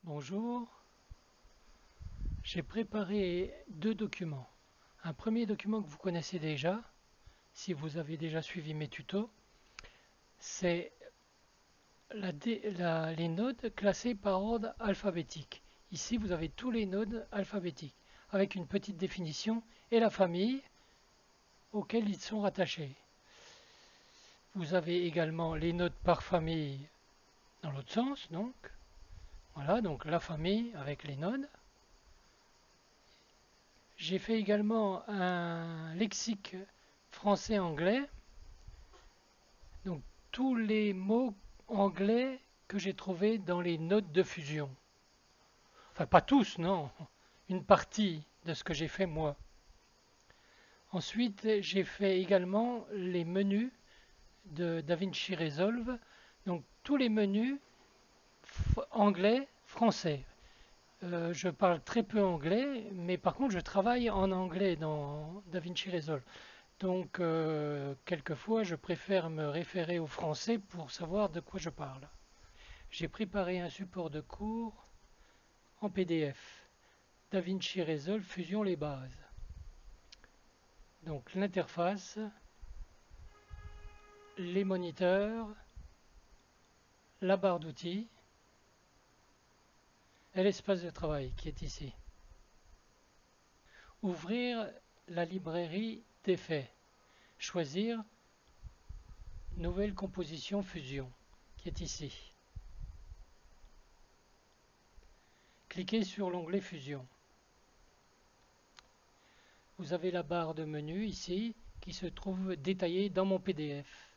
Bonjour, j'ai préparé deux documents. Un premier document que vous connaissez déjà, si vous avez déjà suivi mes tutos, c'est les nodes classés par ordre alphabétique. Ici, vous avez tous les nodes alphabétiques, avec une petite définition et la famille auxquelles ils sont rattachés. Vous avez également les nodes par famille dans l'autre sens, donc. Voilà, donc la famille avec les nodes. J'ai fait également un lexique français-anglais, donc tous les mots anglais que j'ai trouvés dans les notes de fusion. Enfin, pas tous, non, une partie de ce que j'ai fait moi. Ensuite, j'ai fait également les menus de DaVinci Resolve, donc tous les menus anglais, français. Je parle très peu anglais, mais par contre je travaille en anglais dans DaVinci Resolve. Donc, quelquefois, je préfère me référer au français pour savoir de quoi je parle. J'ai préparé un support de cours en PDF. DaVinci Resolve Fusion les bases. Donc, l'interface, les moniteurs, la barre d'outils et l'espace de travail qui est ici. Ouvrir la librairie d'effets. Choisir Nouvelle composition Fusion qui est ici. Cliquez sur l'onglet Fusion. Vous avez la barre de menu ici qui se trouve détaillée dans mon PDF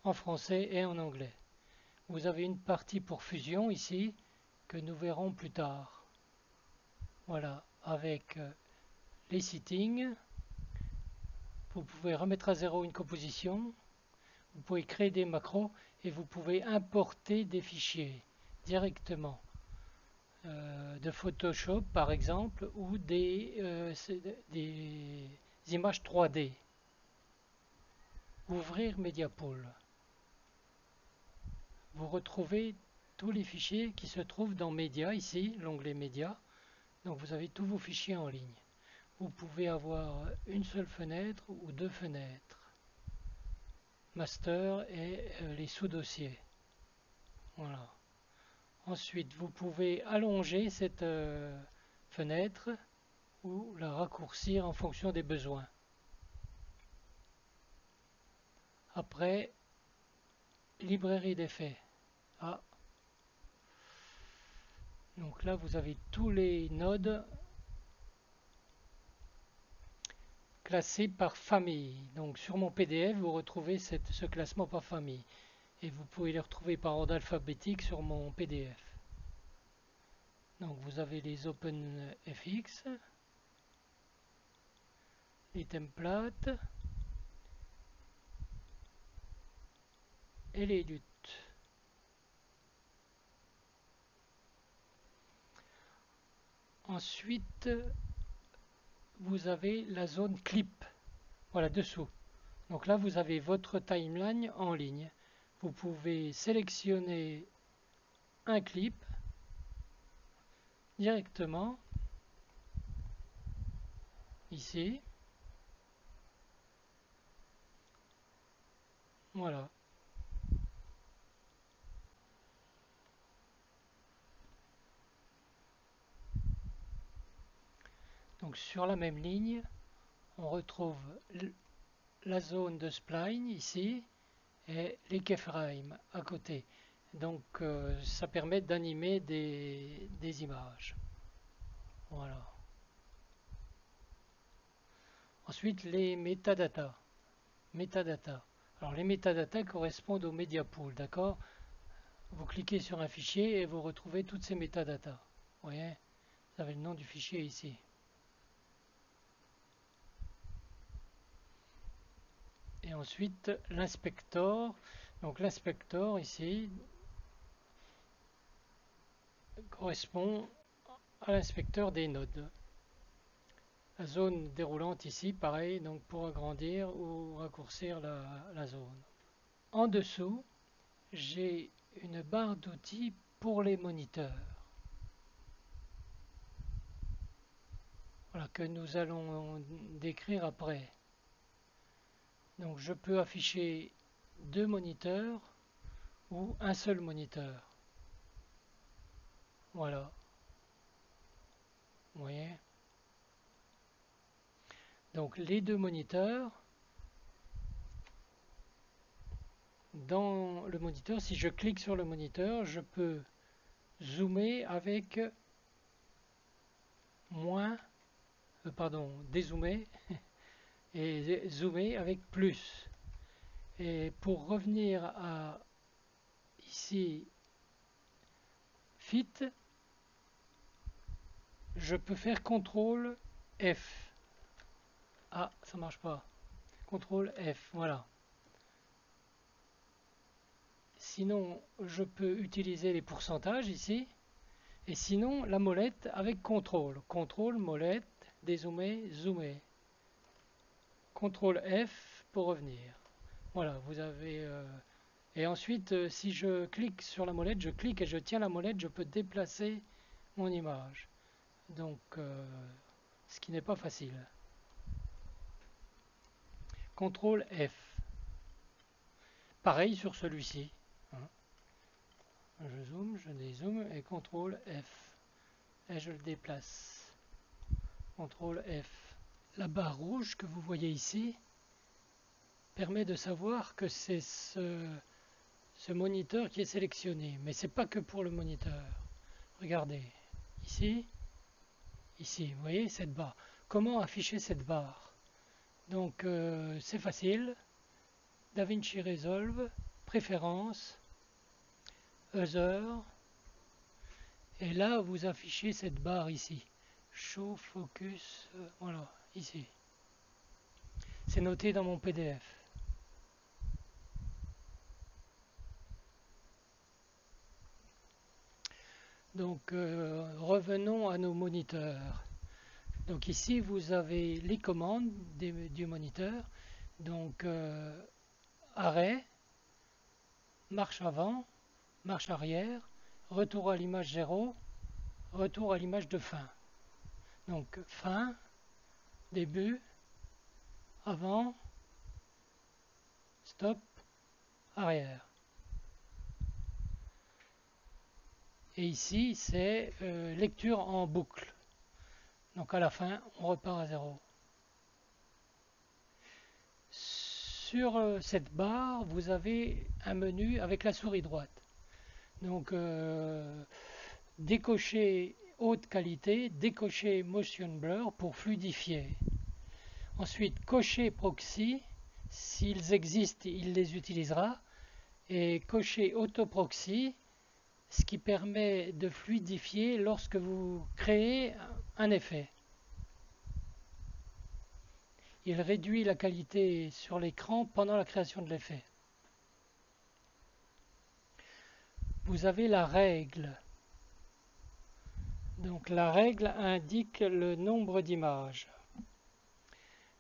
en français et en anglais. Vous avez une partie pour Fusion ici que nous verrons plus tard. Voilà, avec les settings, vous pouvez remettre à zéro une composition, vous pouvez créer des macros et vous pouvez importer des fichiers directement de Photoshop par exemple ou des images 3D. Ouvrir Mediapool. Vous retrouvez tous les fichiers qui se trouvent dans Média, ici, l'onglet Média. Donc vous avez tous vos fichiers en ligne. Vous pouvez avoir une seule fenêtre ou deux fenêtres. Master et les sous-dossiers. Voilà. Ensuite, vous pouvez allonger cette fenêtre ou la raccourcir en fonction des besoins. Après, librairie d'effets. Ah. Donc là, vous avez tous les nodes classés par famille. Donc sur mon PDF, vous retrouvez ce classement par famille. Et vous pouvez les retrouver par ordre alphabétique sur mon PDF. Donc vous avez les OpenFX, les templates et les LUT. Ensuite, vous avez la zone clip. Voilà, dessous. Donc là, vous avez votre timeline en ligne. Vous pouvez sélectionner un clip directement ici. Voilà. Donc sur la même ligne, on retrouve la zone de spline ici et les keyframes à côté. Donc ça permet d'animer des images. Voilà. Ensuite, les métadatas. Métadatas. Alors les métadatas correspondent au media pool, d'accord? Vous cliquez sur un fichier et vous retrouvez toutes ces métadatas. Vous voyez? Vous avez le nom du fichier ici. Et ensuite l'inspector. Donc l'inspector ici correspond à l'inspecteur des nodes. La zone déroulante ici, pareil, donc pour agrandir ou raccourcir la zone. En dessous, j'ai une barre d'outils pour les moniteurs. voilà, que nous allons décrire après. Donc je peux afficher deux moniteurs ou un seul moniteur. Voilà, vous voyez. Donc les deux moniteurs, dans le moniteur, si je clique sur le moniteur, je peux zoomer avec moins, dézoomer et zoomer avec plus. Et pour revenir à ici, Fit, je peux faire CTRL F. Ah, ça marche pas. CTRL F, voilà. Sinon, je peux utiliser les pourcentages ici. Et sinon, la molette avec CTRL. CTRL, molette, dézoomer, zoomer. CTRL F pour revenir. Voilà, vous avez... Et ensuite, si je clique sur la molette, je clique et je tiens la molette, je peux déplacer mon image. Donc, ce qui n'est pas facile. CTRL F. Pareil sur celui-ci. Hein. Je zoome, je dézoome et CTRL F. Et je le déplace. CTRL F. La barre rouge que vous voyez ici permet de savoir que c'est ce moniteur qui est sélectionné. Mais c'est pas que pour le moniteur. Regardez. Ici. Ici. Vous voyez cette barre. Comment afficher cette barre? Donc c'est facile. DaVinci Resolve. Préférences. Other. Et là, vous affichez cette barre ici. Show, focus, voilà, ici. C'est noté dans mon PDF. Donc, revenons à nos moniteurs. Donc ici, vous avez les commandes du moniteur. Donc, arrêt, marche avant, marche arrière, retour à l'image 0, retour à l'image de fin. Donc, fin, début, avant, stop, arrière. Et ici, c'est lecture en boucle. Donc à la fin, on repart à 0. Sur cette barre, vous avez un menu avec la souris droite. Donc décocher haute qualité, décocher motion blur pour fluidifier. Ensuite, cocher proxy, s'ils existent, il les utilisera. Et cocher autoproxy, ce qui permet de fluidifier lorsque vous créez un effet. Il réduit la qualité sur l'écran pendant la création de l'effet. Vous avez la règle. Donc la règle indique le nombre d'images.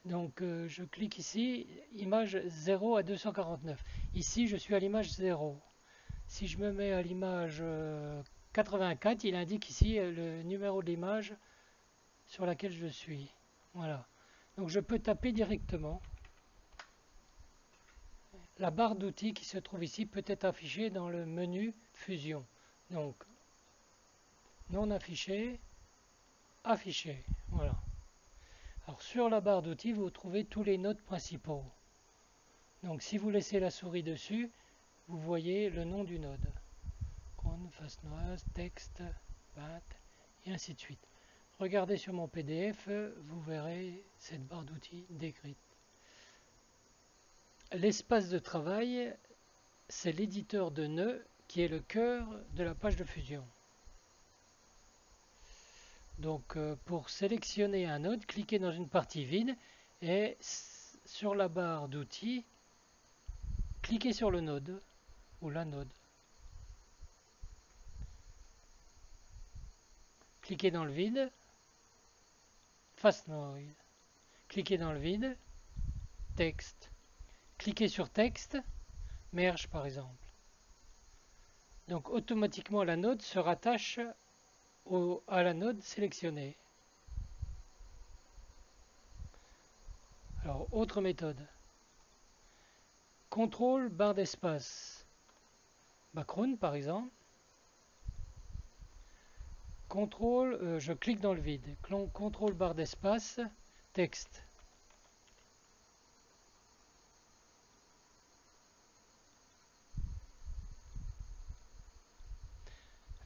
Donc je clique ici, image 0 à 249. Ici je suis à l'image 0. Si je me mets à l'image 84, il indique ici le numéro de l'image sur laquelle je suis. Voilà. Donc je peux taper directement. La barre d'outils qui se trouve ici peut être affichée dans le menu Fusion. Donc non affiché, affiché. Voilà. Alors sur la barre d'outils, vous trouvez tous les nodes principaux. Donc si vous laissez la souris dessus, vous voyez le nom du node. Face noise, texte, bat, et ainsi de suite. Regardez sur mon PDF, vous verrez cette barre d'outils décrite. L'espace de travail, c'est l'éditeur de nœuds qui est le cœur de la page de fusion. Donc pour sélectionner un node, cliquez dans une partie vide et sur la barre d'outils, cliquez sur le node ou la node. Cliquez dans le vide, Fast Noise. Cliquez dans le vide, texte. Cliquez sur texte, merge par exemple. Donc automatiquement la node se rattache à la node sélectionnée. Alors, autre méthode. Contrôle barre d'espace. Background par exemple. Contrôle, je clique dans le vide. Contrôle barre d'espace, texte.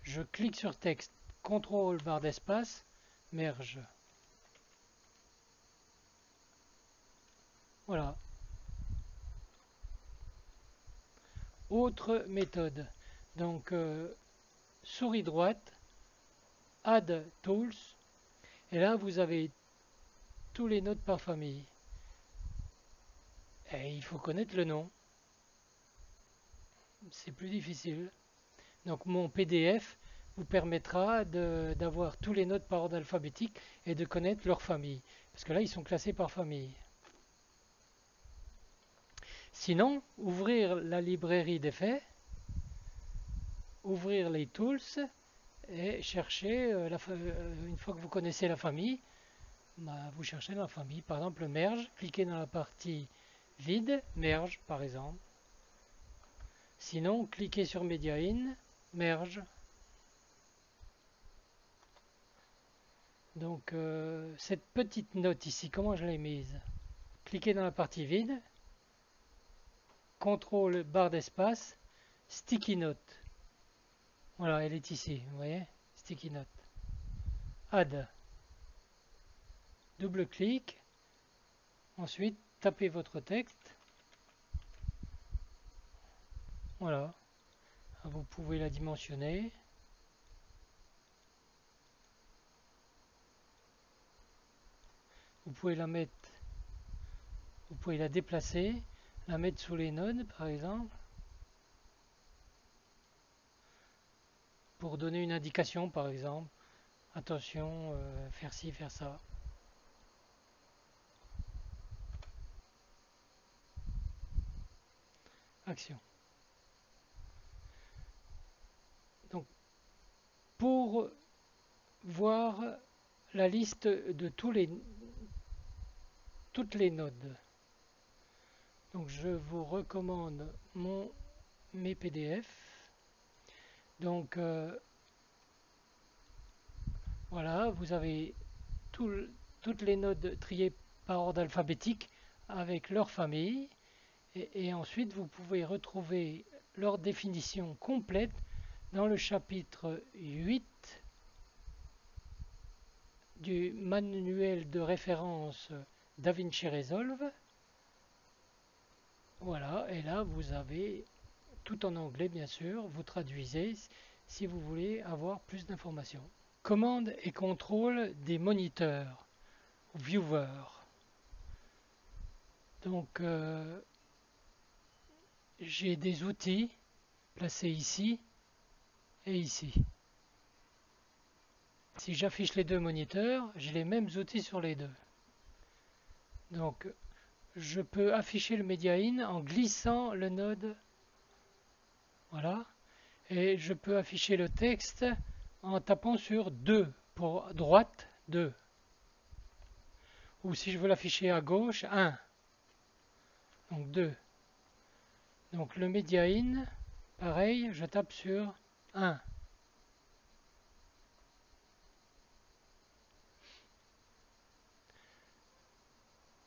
Je clique sur texte. Contrôle barre d'espace, merge. Voilà. Autre méthode. Donc, souris droite, Add Tools. Et là, vous avez tous les notes par famille. Et il faut connaître le nom. C'est plus difficile. Donc mon PDF vous permettra d'avoir tous les notes par ordre alphabétique et de connaître leur famille. Parce que là, ils sont classés par famille. Sinon, ouvrir la librairie d'effets, ouvrir les tools et chercher, une fois que vous connaissez la famille, vous cherchez la famille. Par exemple, merge, cliquez dans la partie vide, merge par exemple. Sinon, cliquez sur Media In, merge. Donc, cette petite note ici, comment je l'ai mise? Cliquez dans la partie vide, contrôle barre d'espace, sticky note. Voilà, elle est ici, vous voyez? Sticky note. Add. Double-clic. Ensuite, tapez votre texte. Voilà. Vous pouvez la dimensionner. Vous pouvez la mettre, vous pouvez la déplacer, la mettre sous les nodes par exemple, pour donner une indication par exemple. Attention, faire ci, faire ça. Action. Donc, pour voir la liste de toutes les nodes. Donc je vous recommande mes PDF. Donc voilà, vous avez toutes les nodes triées par ordre alphabétique avec leur famille. Et ensuite, vous pouvez retrouver leur définition complète dans le chapitre 8 du manuel de référence DaVinci Resolve. Voilà, et là vous avez tout en anglais bien sûr, vous traduisez si vous voulez avoir plus d'informations. Commande et contrôle des moniteurs, viewers. Donc j'ai des outils placés ici et ici. Si j'affiche les deux moniteurs, j'ai les mêmes outils sur les deux. Donc je peux afficher le Media In en glissant le node. Voilà. Et je peux afficher le texte en tapant sur 2 pour droite 2. Ou si je veux l'afficher à gauche, 1. Donc 2. Donc le Media In, pareil, je tape sur 1.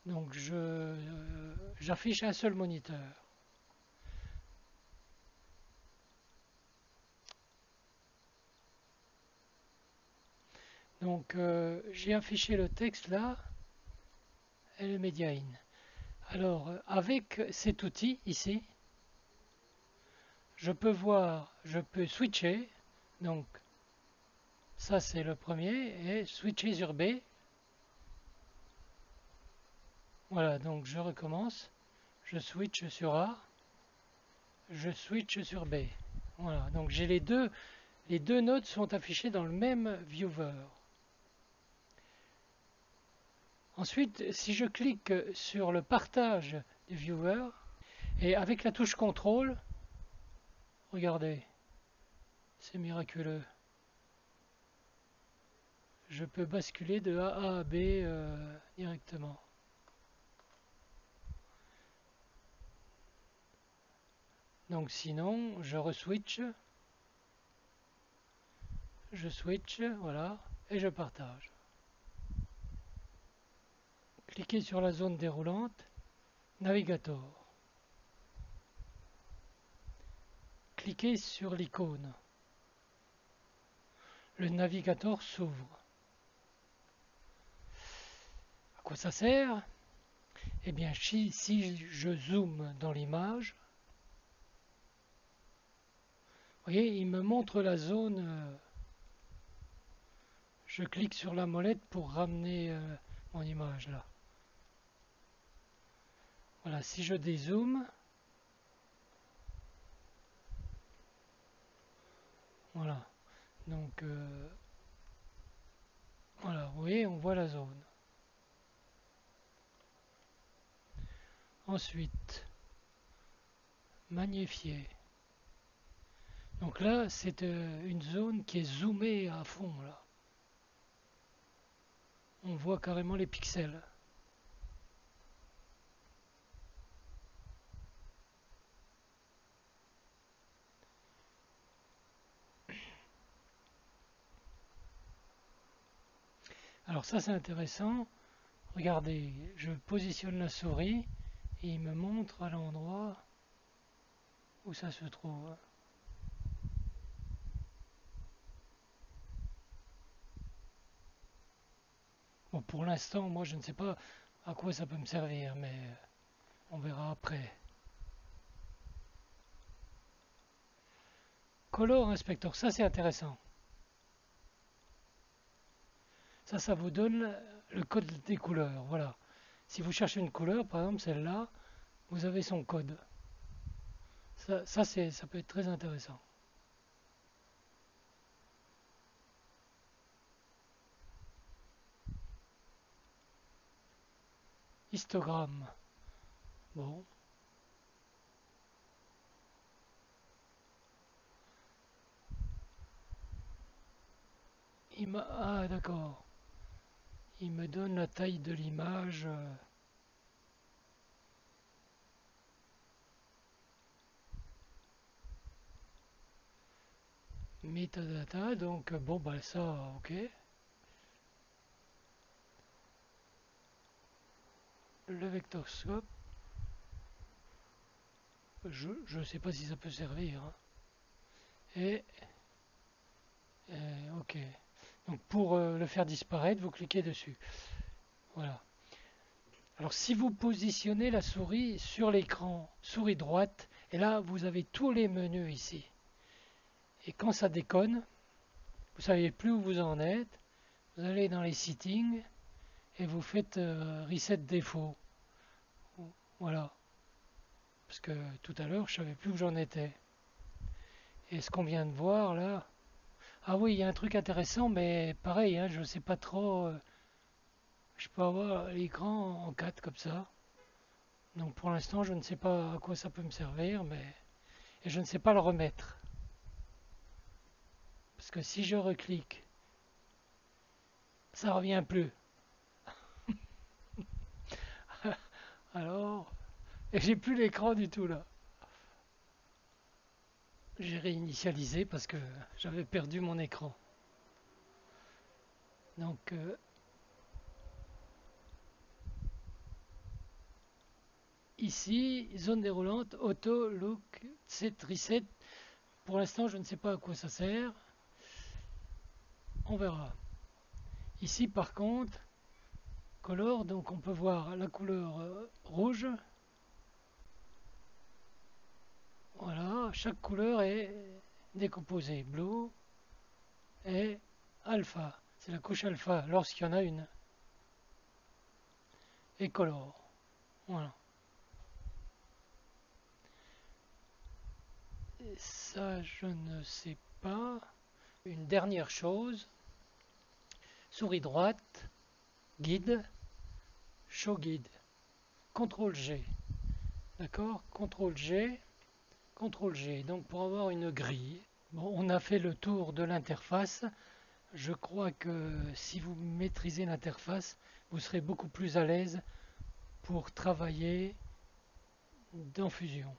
Donc j'affiche un seul moniteur. Donc j'ai affiché le texte là et le Media In. Alors avec cet outil ici, je peux switcher. Donc ça c'est le premier et switcher sur B. Voilà, donc je recommence. Je switch sur A. Je switch sur B. Voilà, donc j'ai les deux nodes sont affichées dans le même viewer. Ensuite, si je clique sur le partage du viewer et avec la touche contrôle, regardez, c'est miraculeux. Je peux basculer de A à B directement. Donc sinon, je switch, voilà, et je partage. Cliquez sur la zone déroulante, Navigator. Cliquez sur l'icône. Le navigateur s'ouvre. À quoi ça sert? Eh bien, si je zoome dans l'image, vous voyez, il me montre la zone. Je clique sur la molette pour ramener mon image là. Voilà, si je dézoome, voilà. Donc, voilà, vous voyez, on voit la zone. Ensuite, magnifier. Donc là, c'est une zone qui est zoomée à fond là. On voit carrément les pixels. Alors ça c'est intéressant. Regardez, je positionne la souris et il me montre à l'endroit où ça se trouve. Bon, pour l'instant, moi je ne sais pas à quoi ça peut me servir, mais on verra après. Color Inspector, ça c'est intéressant. Ça vous donne le code des couleurs. Voilà. Si vous cherchez une couleur, par exemple celle-là, vous avez son code. Ça peut être très intéressant. Histogramme. Bon. Ah d'accord. Il me donne la taille de l'image. Metadata, donc bon bah ça, ok. Le vectorscope, je ne sais pas si ça peut servir, hein. Et ok. Donc pour le faire disparaître, vous cliquez dessus. Voilà. Alors si vous positionnez la souris sur l'écran, souris droite, et là vous avez tous les menus ici. Et quand ça déconne, vous savez plus où vous en êtes, vous allez dans les settings et vous faites reset défaut. Voilà. Parce que tout à l'heure, je savais plus où j'en étais. Et ce qu'on vient de voir là. Ah oui, il y a un truc intéressant, mais pareil, hein, je ne sais pas trop. Je peux avoir l'écran en 4 comme ça. Donc pour l'instant, je ne sais pas à quoi ça peut me servir, mais et je ne sais pas le remettre. Parce que si je reclique, ça revient plus. Alors, et j'ai plus l'écran du tout là. J'ai réinitialisé parce que j'avais perdu mon écran. Donc ici, zone déroulante, auto, look, set, reset. Pour l'instant, je ne sais pas à quoi ça sert. On verra. Ici, par contre, color, donc on peut voir la couleur rouge. Voilà, chaque couleur est décomposée. Blue et alpha. C'est la couche alpha lorsqu'il y en a une. Et color. Voilà. Et ça, je ne sais pas. Une dernière chose. Souris droite, guide, show guide. CTRL G. D'accord? CTRL G. CTRL G. Donc pour avoir une grille. Bon, on a fait le tour de l'interface. Je crois que si vous maîtrisez l'interface, vous serez beaucoup plus à l'aise pour travailler dans Fusion.